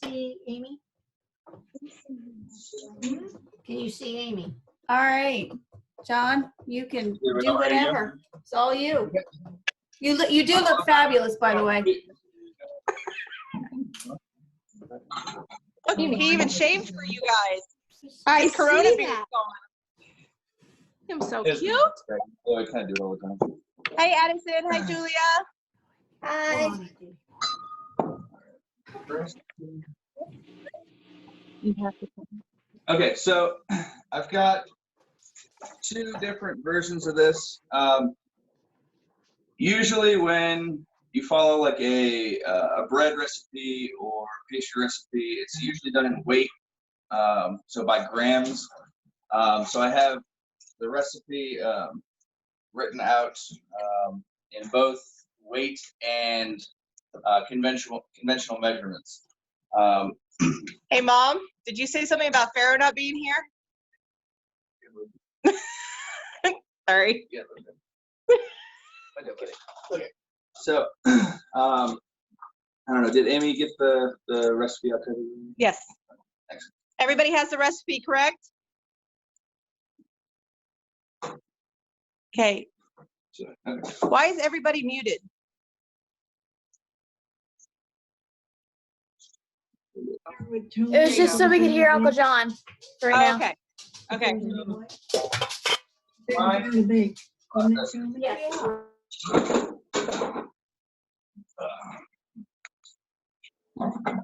see Amy? Can you see Amy? All right, John, you can do whatever. It's all you. You do look fabulous, by the way. Look, he even shaved for you guys. I Corona see beard that. going. I'm so It's- cute. Oh, I kind of do it all the time. Hi, Addison. Hi, Julia. Hi. You have to. Okay, so I've got two different versions of this. Usually when you follow like a bread recipe or pastry recipe, it's usually done in weight, so by grams. So I have the recipe written out in both weight and conventional measurements. Hey, Mom, did you say something about Pharaoh not being here? Sorry. Yeah. Okay. So, I don't know. Did Amy get the recipe out there? Yes. Excellent. Everybody has the recipe, correct? Okay. Okay. Why is everybody muted? It was just so we could hear Uncle John for right now. Okay. Okay. Fine.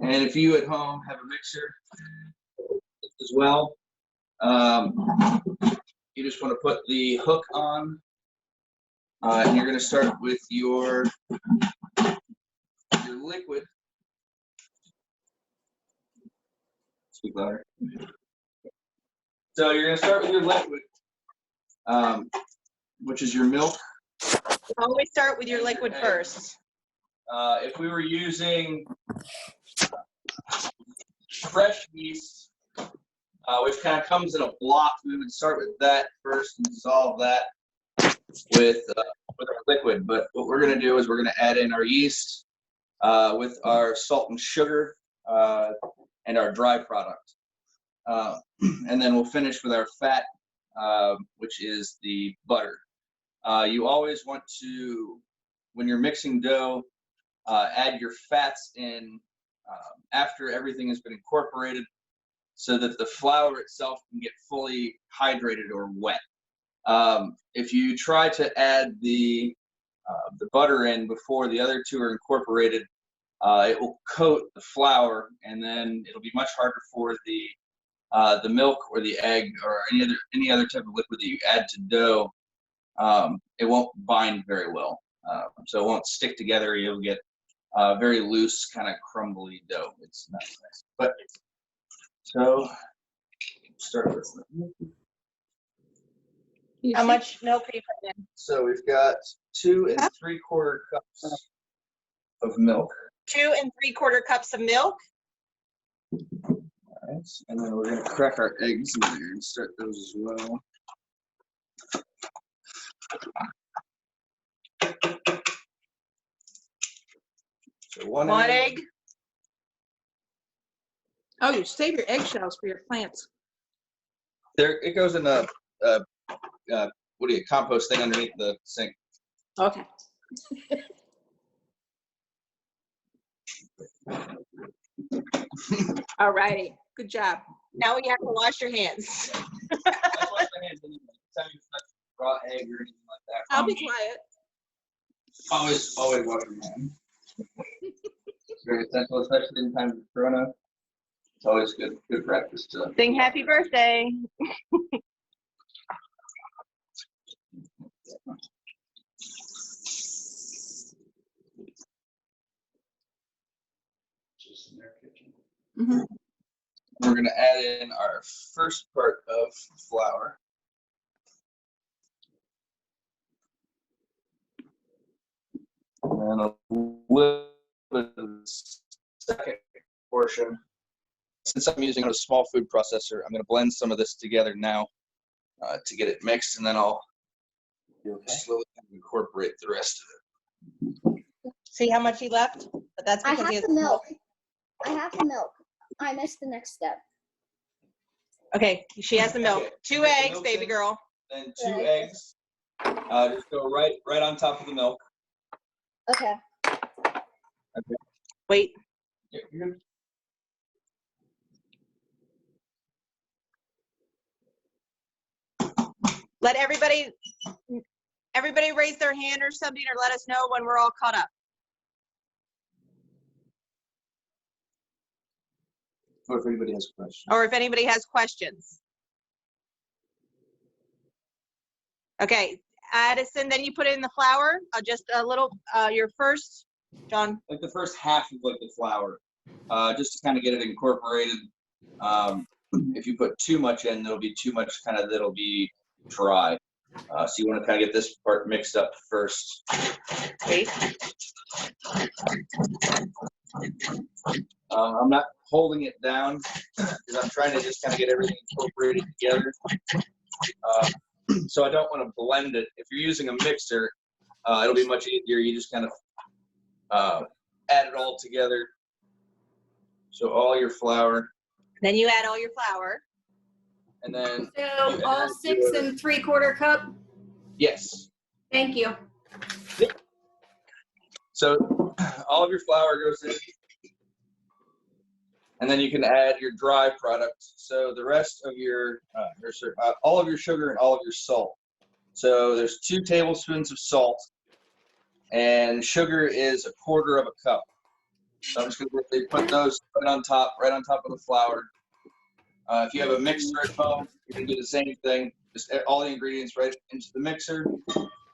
And if you at home have a mixer as well, you just want to put the hook on, and you're going to start with your liquid. Speak louder. So you're going to start with your liquid, which is your milk. Always start with your liquid first. If we were using fresh yeast, which kind of comes in a block, we would start with that first and dissolve that with our liquid. But what we're going to do is we're going to add in our yeast with our salt and sugar and our dry product. And then we'll finish with our fat, which is the butter. You always want to, when you're mixing dough, add your fats in after everything has been incorporated so that the flour itself can get fully hydrated or wet. If you try to add the butter in before the other two are incorporated, it will coat the flour, and then it'll be much harder for the milk or the egg or any other type of liquid that you add to dough. It won't bind very well, so it won't stick together. You'll get very loose, kind of crumbly dough. It's not nice. But so start with. How much milk are you putting in? So we've got 2 3/4 cups of milk. 2 3/4 cups of milk. All right, and then we're gonna crack our eggs in there and start those as well. So one egg. Oh, you save your eggshells for your plants. There, it goes in a compost thing underneath the sink. Okay. All righty. Good job. Now we have to wash your hands. I wash my hands anyway. Anytime you touch raw egg or anything like that. I'll be quiet. Always wash your hands. It's very essential, especially in times of Corona. It's always good practice to Sing happy birthday. Mm-hmm. We're going to add in our first part of flour. And a little bit of the second portion. Since I'm using a small food processor, I'm going to blend some of this together now to get it mixed, and then I'll slowly incorporate the rest of it. See how much he left? But that's because he has the milk. I have the milk. I missed the next step. Okay, she has the milk. Okay. 2 Put the eggs, milk baby in. girl. Then 2 Right. eggs. Just go right on top of the milk. Okay. Wait. Yeah, you're good. Let everybody raise their hand or something, or let us know when we're all caught up. Or if anybody has questions. Or if anybody has questions. Okay, Addison, then you put in the flour, just a little, your first, John. Like the first half of like the flour, just to kind of get it incorporated. If you put too much in, there'll be too much that'll be dry. So you want to kind of get this part mixed up first. Wait. I'm not holding it down because I'm trying to just kind of get everything incorporated together. So I don't want to blend it. If you're using a mixer, it'll be much easier. You just kind of add it all together. So all your flour, Then you add all your flour. and then So all 6 3/4 cup? yes. Thank you. So all of your flour goes in, and then you can add your dry product. So the rest of your, all of your sugar and all of your salt. So there's 2 tablespoons of salt, and sugar is 1/4 of a cup. So I'm just gonna put those right on top of the flour. If you have a mixer at home, you can do the same thing. Just add all the ingredients right into the mixer,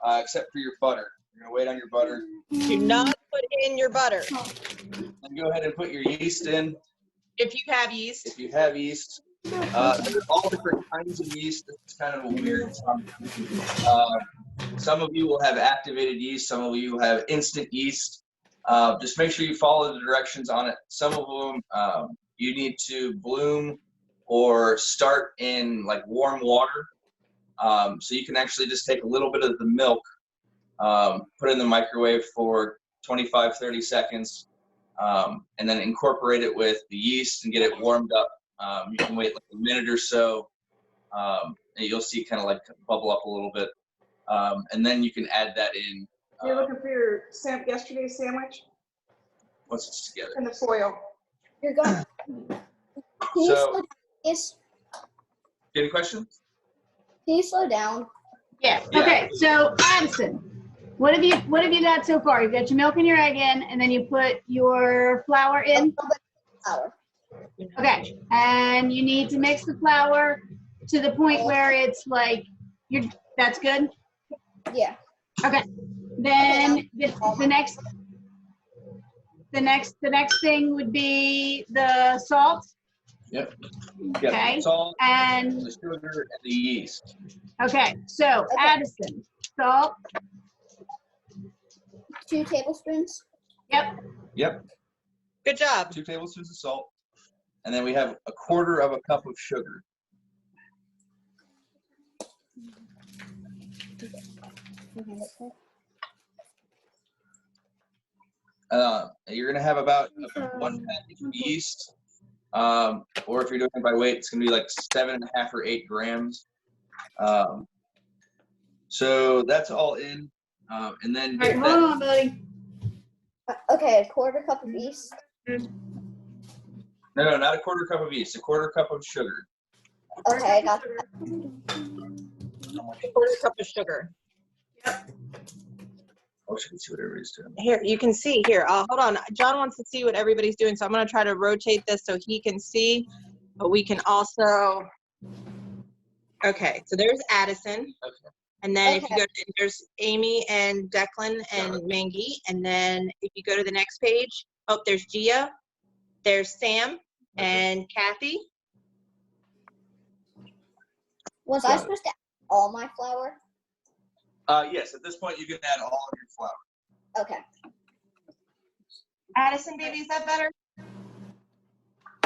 except for your butter. You're gonna wait on your butter. Do not put in your butter. And go ahead and put your yeast in. If you have yeast. If you have yeast, there's all different kinds of yeast. It's kind of a weird one. Some of you will have activated yeast. Some of you will have instant yeast. Just make sure you follow the directions on it. Some of them you need to bloom or start in like warm water. So you can actually just take a little bit of the milk, put it in the microwave for 25, 30 seconds, and then incorporate it with the yeast and get it warmed up. You can wait like a minute or so, and you'll see kind of like bubble up a little bit. And then you can add that in. You're looking for your yesterday's sandwich Once it's together. and the foil. You're going. Can you So- slow down, please? Any questions? Can you slow down? Yeah. Yeah. Okay, so Addison, what have you got so far? You've got your milk and your egg in, and then you put your flour in. Flour. Okay, and you need to mix the flour to the point where it's like that's good. Yeah. Okay. Then the next thing would be the salt. Yep. Okay. Salt, And the sugar, and the yeast. okay, so Addison, salt. 2 tablespoons. Yep. Yep. Good job. 2 tablespoons of salt. And then we have 1/4 of a cup of sugar. You're gonna have about 1 package of yeast, or if you're doing it by weight, it's gonna be like 7.5 or 8 grams. So that's all in, and then All right, get hold that. on, buddy. Okay, 1/4 cup of yeast. No, not 1/4 cup of yeast. 1/4 cup of sugar. Okay, I got that. 1/4 cup of sugar. Oh, she can see what everybody's doing. Here, you can see here. Hold on. John wants to see what everybody's doing, so I'm going to try to rotate this so he can see, but we can also. Okay, so there's Addison. Okay. And then if you Okay. go to, there's Amy and Declan and Mangi. And then if you go to the next page, oh, there's Gia, there's Sam and Kathy. Was I supposed to add all my flour? Yes, at this point you can add all of your flour. Okay. Addison, baby, is that better?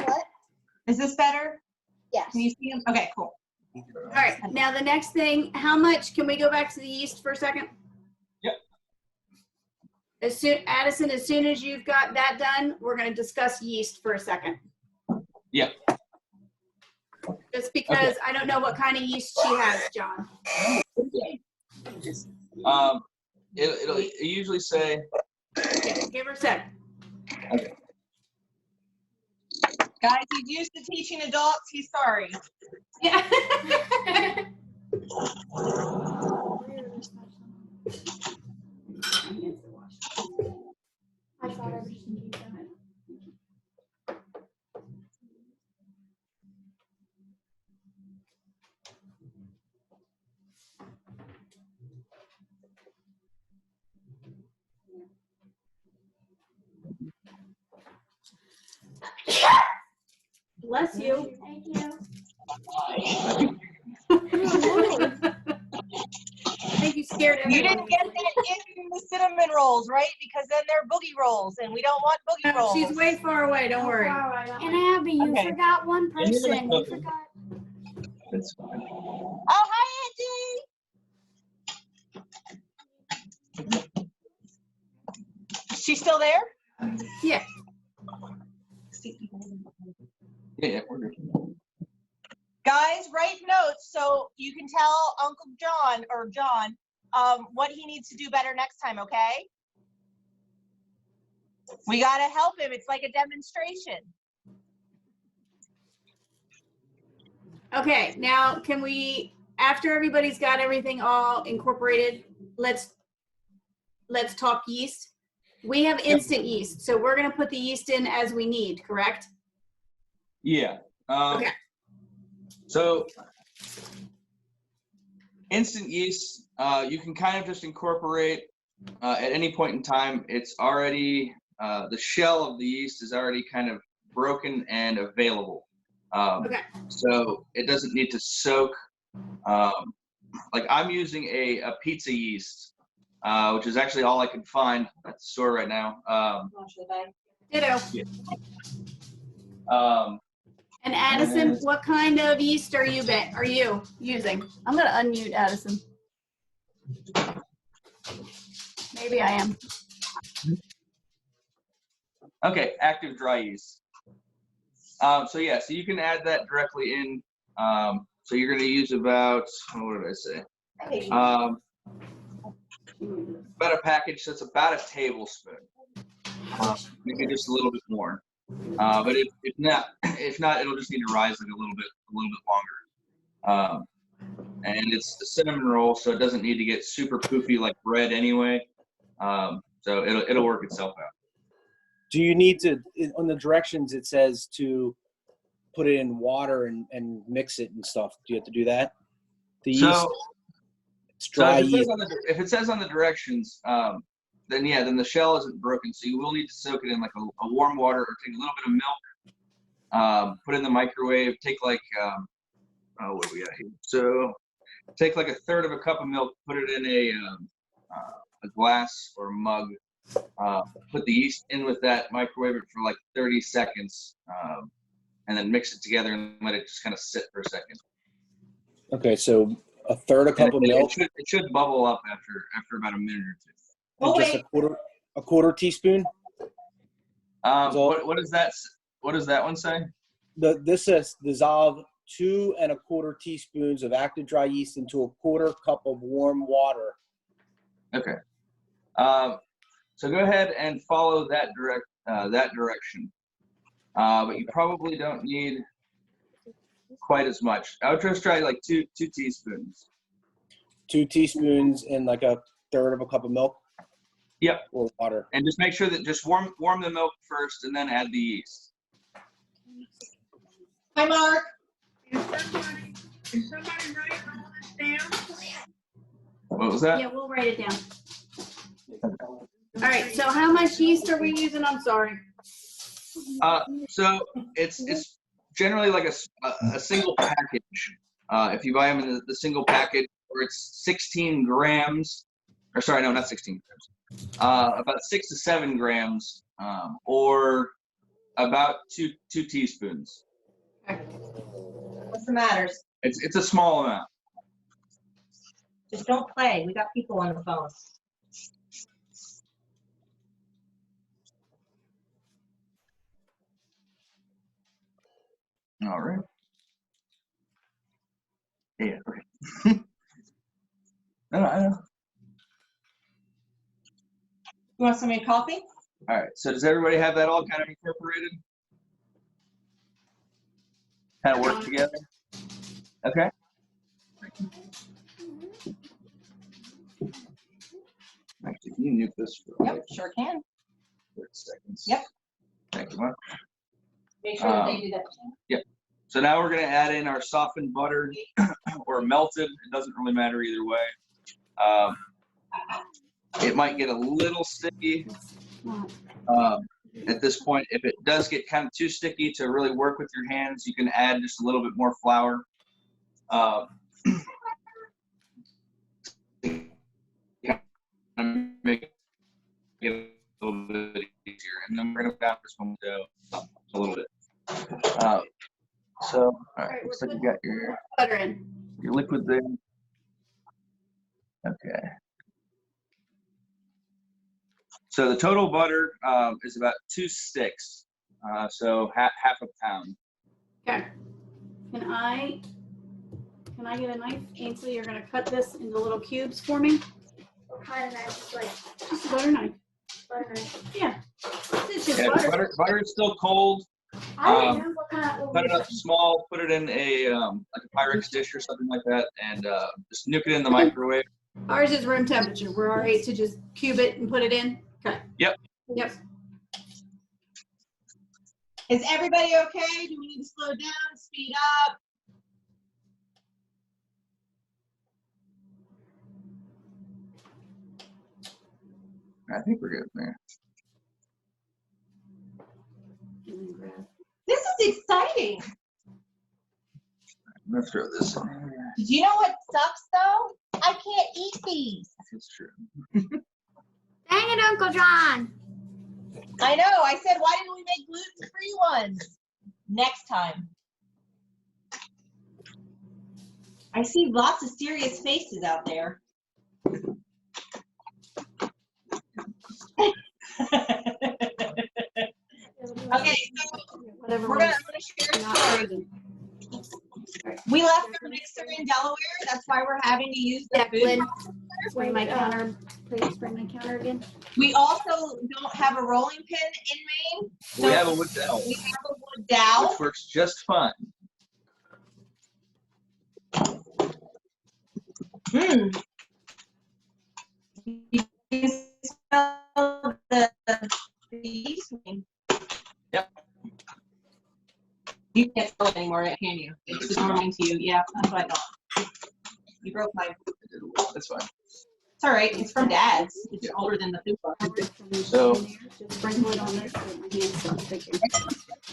What? Is this better? Yes. Can you see him? Okay, cool. All right, now the next thing, how much, can we go back to the yeast for a second? Yep. Addison, as soon as you've got that done, we're gonna discuss yeast for a second. Yeah. Just because I don't know what kind of yeast she has, John. It'll usually say. Yeah, give her a sec. Okay. Guys, he's used to teaching adults. He's sorry. Yeah. Bless you. Thank you. I think you scared You everyone. didn't get that in the cinnamon rolls, right? Because then they're boogie rolls, and we don't want boogie rolls. She's way far away. Don't worry. And Abby, you Okay. forgot one And you're gonna person. You cook 'em. forgot. That's fine. Oh, hi, Angie. She's still there? Yeah. Yeah, we're good. Guys, write notes so you can tell Uncle John or John what he needs to do better next time, okay? We got to help him. It's like a demonstration. Okay, now can we, after everybody's got everything all incorporated, let's talk yeast. We have instant yeast, so we're gonna put the yeast in as we need, correct? Yeah. Okay. So instant yeast, you can kind of just incorporate at any point in time. It's already, the shell of the yeast is already kind of broken and available. Okay. So it doesn't need to soak. Like I'm using a pizza yeast, which is actually all I can find at the store right now. Ditto. And Addison, what kind of yeast are you using? I'm gonna unmute Addison. Maybe I am. Okay, active dry yeast. So yeah, so you can add that directly in. So you're going to use about, what did I say? About a package, so it's about a tablespoon. Maybe just a little bit more. But if not, it'll just need to rise like a little bit longer. And it's the cinnamon roll, so it doesn't need to get super poofy like bread anyway. So it'll work itself out. Do you need to, on the directions, it says to put it in water and mix it and stuff. Do you have to do that? The yeast, it's dry yeast. If it says on the directions, then the shell isn't broken. So you will need to soak it in like a warm water, or take a little bit of milk, put it in the microwave, take like, what do we got here? So take like a third of a cup of milk, put it in a glass or a mug, put the yeast in with that, microwave it for like 30 seconds, and then mix it together and let it just kind of sit for a second. Okay, so a third a cup of milk. It should bubble up after about a minute or two. And just a quarter teaspoon. What does that one say? This says dissolve 2 1/4 teaspoons of active dry yeast into a quarter cup of warm water. Okay. So go ahead and follow that direction. But you probably don't need quite as much. I would just try like two teaspoons. 2 teaspoons in like a third of a cup of milk. Yep. Or water. And just make sure that just warm the milk first and then add the yeast. Hi, Mark. Is somebody writing all this down? What was that? Yeah, we'll write it down. All right, so how much yeast are we using? I'm sorry. So it's generally like a single package. If you buy them in the single package, or it's 16 grams, or sorry, no, not 16 grams. About 6 to 7 grams, or about two teaspoons. What's the matters? It's a small amount. Just don't play. We got people on the phone. All right. Yeah, okay. No, I know. You want some of your coffee? All right, so does everybody have that all kind of incorporated? Kind of work together? Okay. Actually, can you nuke this for Yep, like sure can. 30 seconds? Yep. Thank you much. Make sure that they do that. So now we're gonna add in our softened butter or melted. It doesn't really matter either way. It might get a little sticky at this point. If it does get kind of too sticky to really work with your hands, you can add just a little bit more flour. Make it a little bit easier. And then we're gonna down this one a little bit. So, all right, looks like you got Butter in. your liquid there. Okay. So the total butter is about 2 sticks. So half a pound. Okay. Can I get a knife? Ainsley, you're gonna cut this into little cubes for me? What kind of knife? Just like Just a butter knife. butter knife. Yeah. It's just Yeah, butter. butter is still cold. I didn't know what kind of. Cut it up small, put it in a like a Pyrex dish or something like that, and just nuke it in the microwave. Ours is room temperature. We're all right to just cube it and put it in? Okay. Yep. Yep. Is everybody okay? Do we need to slow down, speed up? I think we're good there. This is exciting. I'm gonna throw this in there. Do you know what sucks though? I can't eat these. It's true. Dang it, Uncle John. I know. I said, why didn't we make gluten-free ones? Next time. I see lots of serious faces out there. Okay, so Whatever. I'm gonna share a story. We left our mixer in Delaware. That's why we're having to use the food. Declan, spray my counter. Please spray my counter again. We also don't have a rolling pin in Maine. We have a wood dowel, We have a wood dowel. which works just fine. You smell the yeast? Yep. You can't smell it anymore, can you? It's just warming to you. Yeah, that's what I thought. You broke my. That's fine. It's all right. It's from Dad's. It's older than the food book. So- Just sprinkle it on there so my hands stop sticking.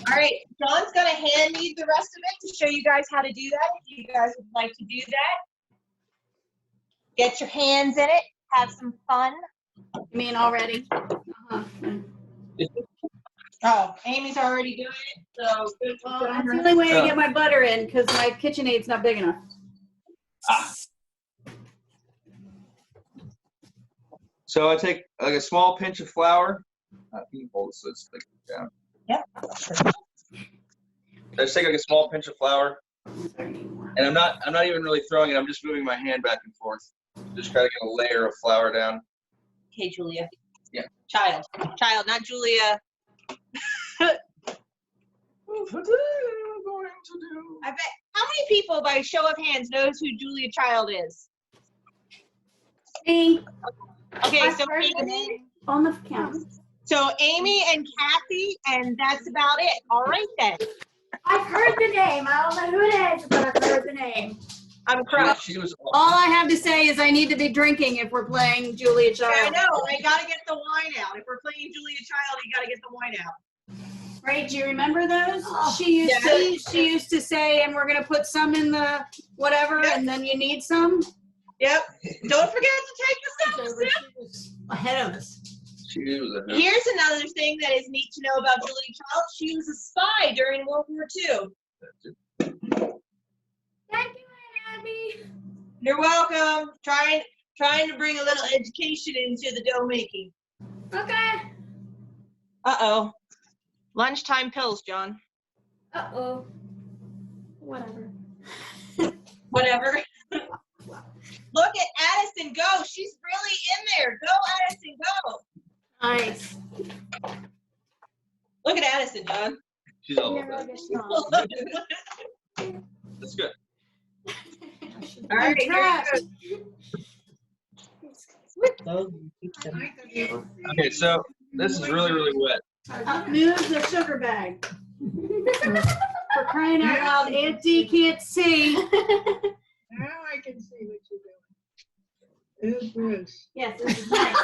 All right, John's gonna hand me the rest of it to show you guys how to do that. If you guys would like to do that, get your hands in it, have some fun. You mean already? Uh-huh. Oh, Amy's already doing it, so good. Well, that's the only way to get my butter in because my KitchenAid's not big enough. So I take like a small pinch of flour. Can you hold it so it's like down? Yep. I just take like a small pinch of flour, and I'm not even really throwing it. I'm just moving my hand back and forth. Just try to get a layer of flour down. Okay, Julia. Yeah. Child, not Julia. I bet. How many people, by show of hands, knows who Julia Child is? Me Okay, so on the count. Amy and Kathy, and that's about it. All right then. I've heard the name. I don't know who it is, but I've heard the name. I'm proud. She was. All I have to say is I need to be drinking if we're playing Julia I Child. know. I gotta get the wine out. If we're playing Julia Child, you gotta get the wine out. Right? Do you remember those? She used to say, and we're gonna put some in the whatever, Yep. and then you need some. Yep. Don't forget to take yourself a sip. She was ahead of us. She was. Here's another thing that is neat to know about Julia Child. She was a spy during World War II. Thank you, Aunt Abby. You're welcome. Trying to bring a little education into the dough making. Okay. Uh-oh. Lunchtime pills, John. Uh-oh. Whatever. Whatever. Look at Addison go. She's really in there. Go, Addison, go. Nice. Look at Addison, John. She's all over that. That's good. All right, here trapped. you go. Okay, so this is really, really wet. Move the sugar bag. For crying out loud, Aunt D can't see. Now I can see what you're doing. Ooh, Bruce. Yes, this is nice.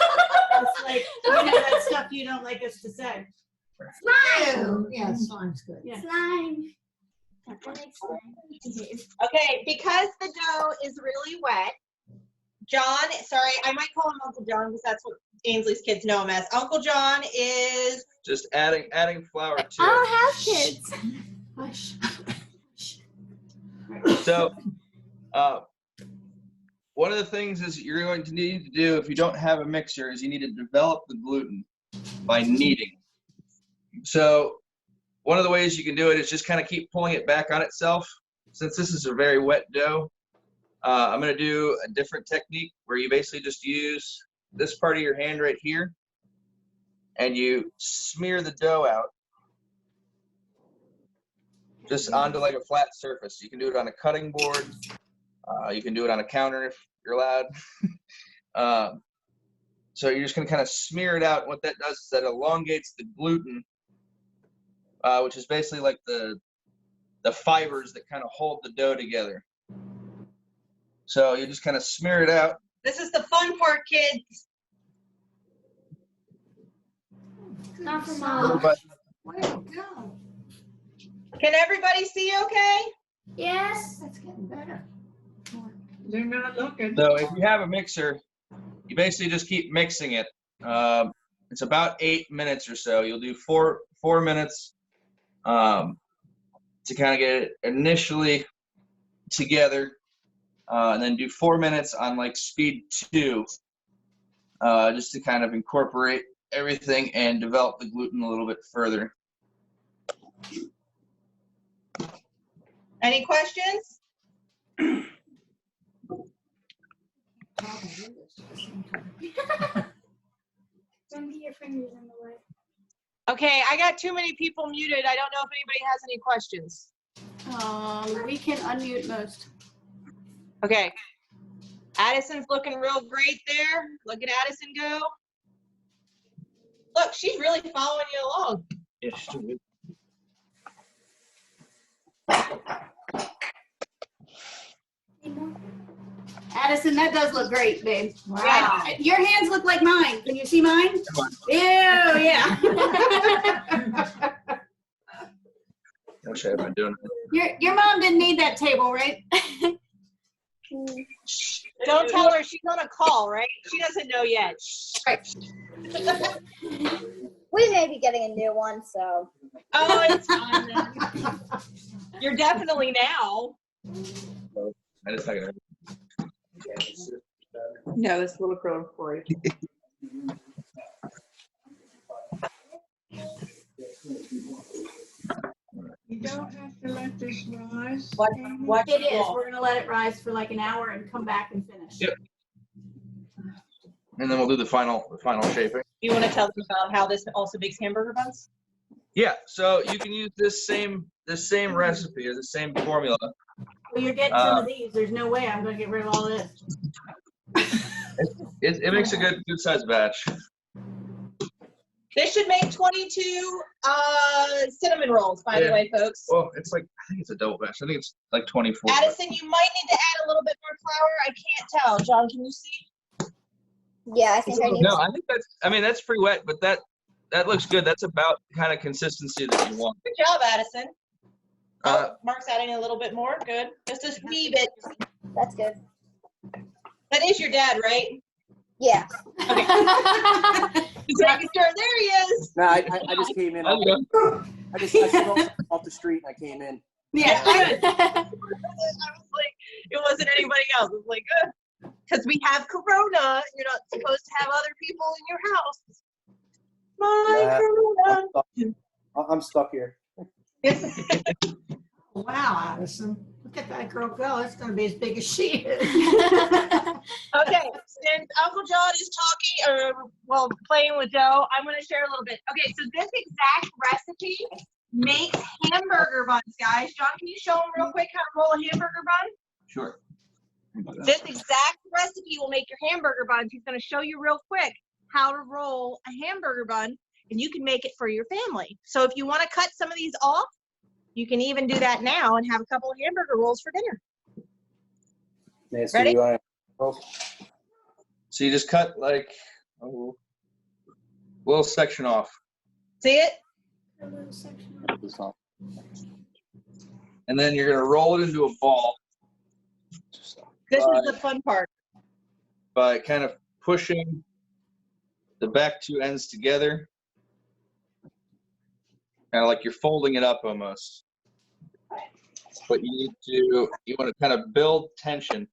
It's like, you know that stuff you don't like us to say. Slime. Yeah, slime's good. Yeah. Slime. That makes sense. Okay, because the dough is really wet, John, sorry, I might call him Uncle John because that's what Ainsley's kids know him as. Uncle John is, Just adding flour to I it. don't have kids. Hush. So, one of the things is you're going to need to do if you don't have a mixer is you need to develop the gluten by kneading. So, one of the ways you can do it is just kind of keep pulling it back on itself. Since this is a very wet dough, I'm going to do a different technique where you basically just use this part of your hand right here and you smear the dough out just onto like a flat surface. You can do it on a cutting board. You can do it on a counter if you're allowed. So you're just going to kind of smear it out. And what that does is that elongates the gluten, which is basically like the fibers that kind of hold the dough together. So you just kind of smear it out. this is the fun part, kids. Not for a mom. little bit. Way to go. Can everybody see okay? Yes. That's getting better. They're not looking. So if you have a mixer, you basically just keep mixing it. It's about 8 minutes or so. You'll do four minutes to kind of get it initially together, and then do 4 minutes on like speed 2, just to kind of incorporate everything and develop the gluten a little bit further. Any questions? Don't get your fingers in the way. Okay, I got too many people muted. I don't know if anybody has any questions. We can unmute most. Okay. Addison's looking real great there. Look at Addison go. Look, she's really following you along. Addison, that does look great, babe. Wow. Your hands look like mine. Can you see mine? Ew, yeah. Wish I had been doing it. Your mom didn't need that table, right? Don't tell her she's on a call, right? She doesn't know yet. We may be getting a new one, so. Oh, it's fine then. You're definitely now. I just not gonna. No, this little girl recorded. You don't have to let this rise. Watch It is. roll. We're gonna let it rise for like an hour and come back and finish. Yep. And then we'll do the final shaping. You want to tell them about how this also makes hamburger buns? Yeah, so you can use this same recipe or the same formula. Well, you're getting some of these. There's no way I'm gonna get rid of all this. It makes a good sized batch. This should make 22 cinnamon rolls, by the Yeah. way, folks. Well, it's like I think it's a double batch. I think it's like 24. Addison, you might need to add a little bit more flour. I can't tell. John, can you see? Yeah, I think I need No, I think that's pretty wet, but that looks good. That's about the kind of consistency that you want. Good job, Addison. Uh, Oh, Mark's adding a little bit more. Good. Just a wee bit. That's good. That is your dad, right? Yeah. Just making sure. There he is. No, I just came in. There you go. I strolled off the street and I came in. Yeah, good. I was like, it wasn't anybody else. It was like, because we have Corona. You're not supposed to have other people in your house. My Nah, Corona. I'm stuck here. Wow. Wow, Addison. Look at that girl go. It's gonna be as big as she is. Okay, since Uncle John is talking, or well, playing with dough, I'm gonna share a little bit. Okay, so this exact recipe makes hamburger buns, guys. John, can you show them real quick how to roll a hamburger bun? Sure. This exact recipe will make your hamburger buns. He's gonna show you real quick how to roll a hamburger bun, and you can make it for your family. So if you wanna cut some of these off, you can even do that now and have a couple of hamburger rolls for dinner. Nancy, Ready? you want So you just cut like a little section off. See it? to? And then you're going to roll it into a ball This is the fun part. by kind of pushing the back two ends together. Kind of like you're folding it up almost. But you want to kind of build tension.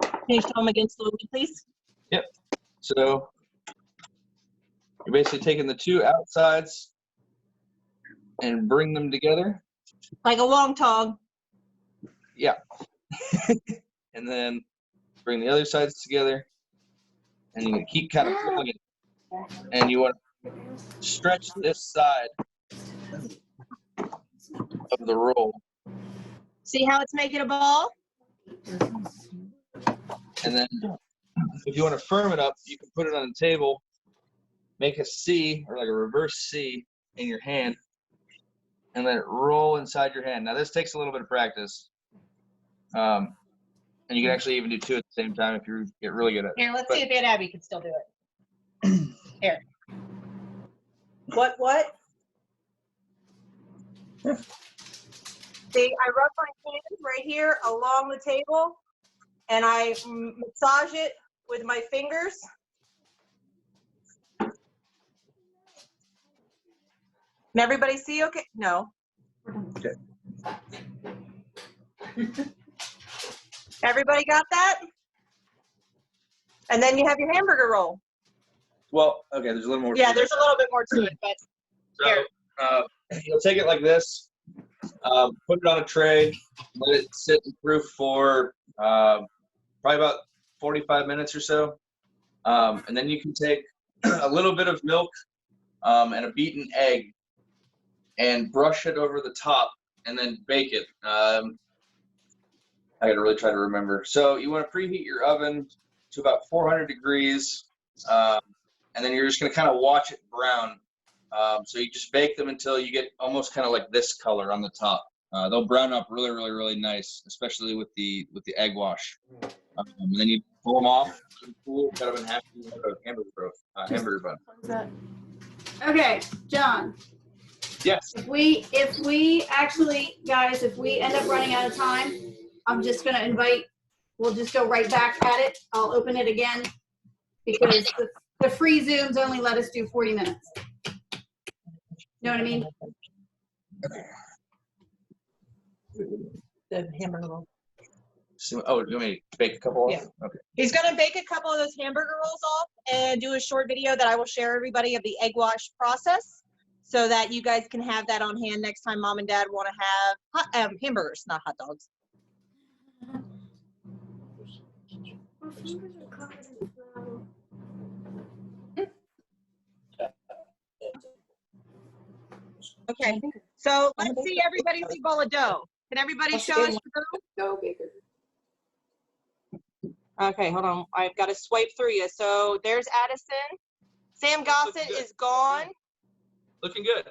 Can you show them again slowly, please? Yep. So you're basically taking the two outsides and bring them together. Like a long tong. Yeah. And then bring the other sides together. And you keep kind of pulling it. And you want to stretch this side of the roll. See how it's making a ball? And then if you want to firm it up, you can put it on the table, make a C or like a reverse C in your hand, and let it roll inside your hand. Now this takes a little bit of practice. And you can actually even do two at the same time if you get really good at it. Here, let's see if Aunt Abby can still do it. Here. What? See, I rub my hands right here along the table, and I massage it with my fingers. Can everybody see okay? No. Okay. Everybody got that? And then you have your hamburger roll. Well, okay, there's a little more. Yeah, there's a little bit more to it, but So you'll take it like this, put it on a tray, let it sit in proof for probably about 45 minutes or so. And then you can take a little bit of milk and a beaten egg and brush it over the top and then bake it. I gotta really try to remember. So you want to preheat your oven to about 400 degrees, and then you're just gonna kind of watch it brown. So you just bake them until you get almost kind of like this color on the top. They'll brown up really, really, really nice, especially with the egg wash. And then you pull them off, cool, cut them in half, and you have a hamburger bun. Okay, John. Yes. If we actually, guys, if we end up running out of time, I'm just gonna invite, we'll just go right back at it. I'll open it again because the free Zooms only let us do 40 minutes. Know what I mean? the hamburger roll. So, oh, you want me to bake a couple? Yeah. Okay. He's gonna bake a couple of those hamburger rolls off and do a short video that I will share everybody of the egg wash process so that you guys can have that on hand next time mom and dad want to have hamburgers, not hot dogs. Okay, so let's see everybody's bowl of dough. Can everybody show us your dough? Go bigger. Okay, hold on. I've got to swipe through you. So there's Addison. Sam Gossett is gone. Looking good.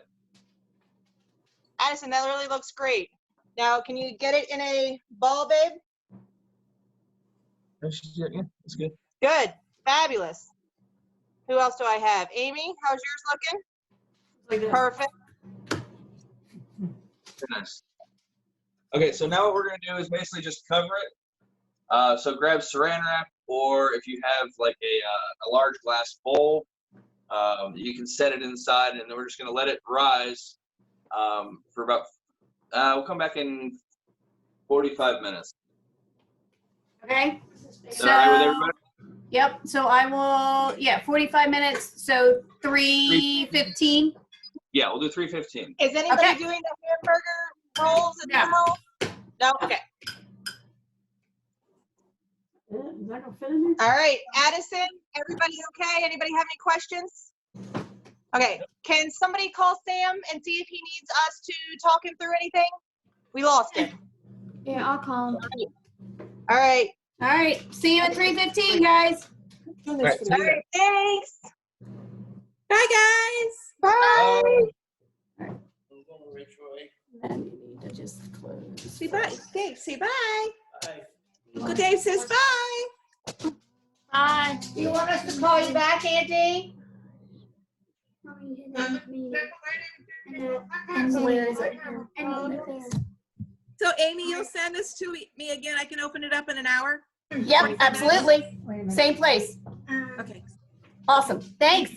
Addison, that really looks great. Now, can you get it in a ball, babe? Yeah, that's good. Good. Fabulous. Who else do I have? Amy, how's yours looking? Perfect. Very nice. Okay, so now what we're gonna do is basically just cover it. So grab saran wrap, or if you have like a large glass bowl, you can set it inside, and then we're just gonna let it rise for about. We'll come back in 45 minutes. Okay. Is that all right with everybody? Yep. So I will. Yeah, 45 minutes. So 3:15. Yeah, we'll do 3:15. Is anybody Okay. doing the hamburger rolls and No. demo? No? Okay. Is that gonna fit in there? All right, Addison, everybody okay? Anybody have any questions? Okay, can somebody call Sam and see if he needs us to talk him through anything? We lost him. Yeah, I'll call him. All right. All right, see you at 3:15, guys. All right, thanks. Bye, guys. Bye. Then you need to just close. Say bye. Dave, say bye. Uncle Dave says bye. Bye. You want us to call you back, Auntie? And where is it? So Amy, you'll send this to me again. I can open it up in an hour? Yep, absolutely. Wait a minute. Same place. Okay. Awesome. Thanks.